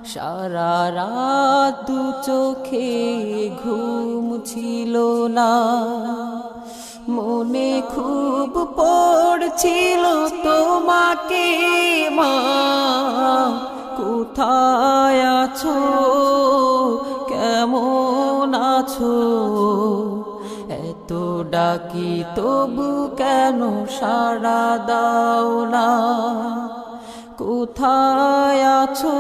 সারা রাত দু চোখে ঘুম ছিল না, মনে খুব পড়ছিল তোমাকে মা। কোথায় আছো, কেমন আছো, এত ডাকি তবু কেন সাড়া দাও না। কোথায় আছো,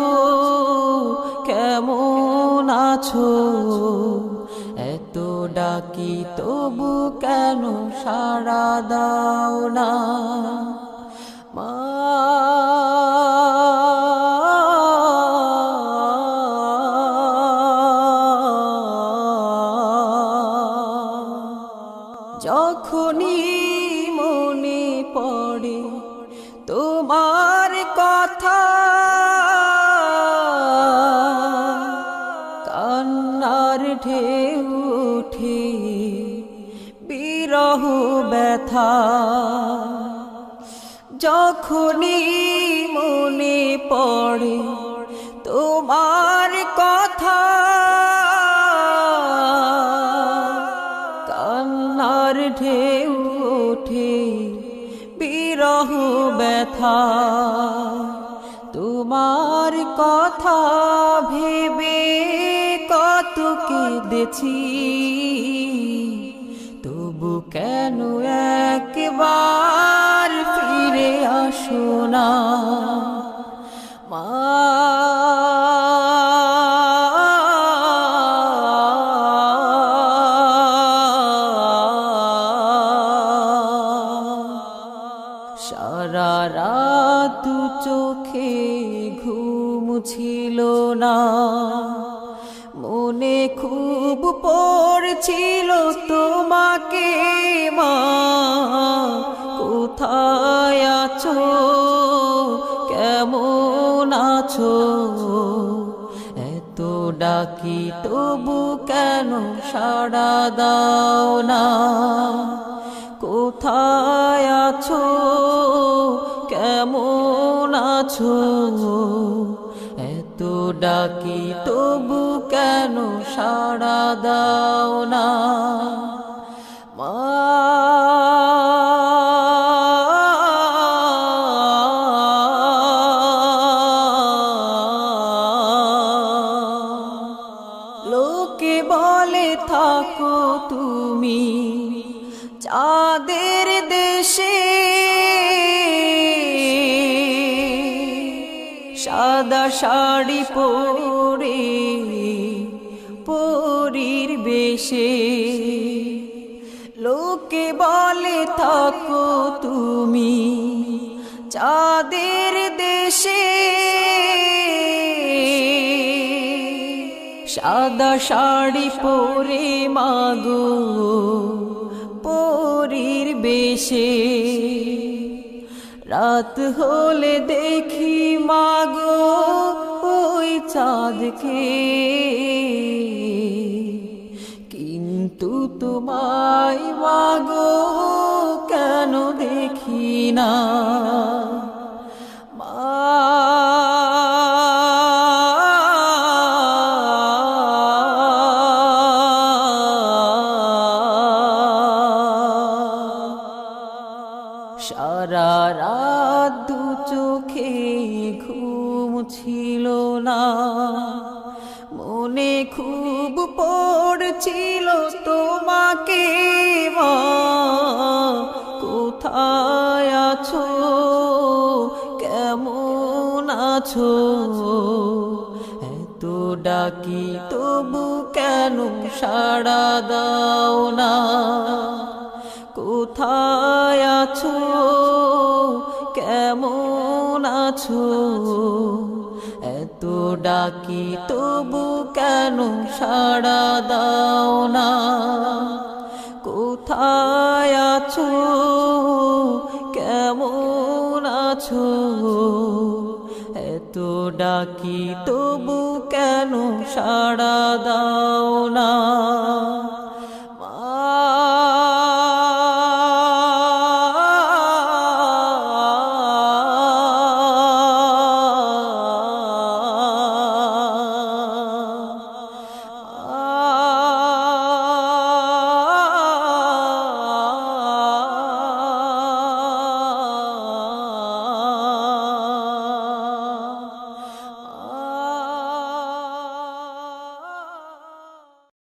কেমন আছো, এত ডাকি তবু কেন সাড়া দাও না মা। যখনই মনে পড়ে তোমার কথা, কান্নার ঢেউ ওঠে বিরহ ব্যথা। যখনই মনে পড়ে তোমার কথা, কান্নার ঢেউ ওঠে বিরহ ব্যথা। তোমার কথা ভেবে কত কেঁদেছি, তবু কেন একবার ফিরে আসো না মা। সারা রাত দু চোখে ঘুম ছিল না, মনে খুব পড়ছিল তোমাকে মা। কোথায় আছো, কেমন আছো, এত ডাকি তবু কেন সাড়া দাও না। কোথায় আছো, কেমন আছো, এত ডাকি তবু কেন সাড়া দাও না মা। লোকে বলে থাকো তুমি চাঁদের দেশে, সাদা শাড়ি পরে পরীর বেশে। লোকে বলে থাকো তুমি চাঁদের দেশে, সাদা শাড়ি পরে মাগো পরীর বেশে। রাত হলে দেখি মাগো ওই চাঁদকে, কিন্তু তোমায় মাগো কেন দেখি না মা। সারা রাত দু চোখে ঘুম ছিল না, মনে খুব পড়ছিল তোমাকে মা। কোথায় আছো, কেমন আছো, এত ডাকি তবু কেন সাড়া দাও না। কোথায় আছো, কেমন আছো, এত ডাকি তবু কেন সাড়া দাও না। কোথায় আছো, কেমন আছো, এত ডাকি তবু কেন সাড়া দাও না।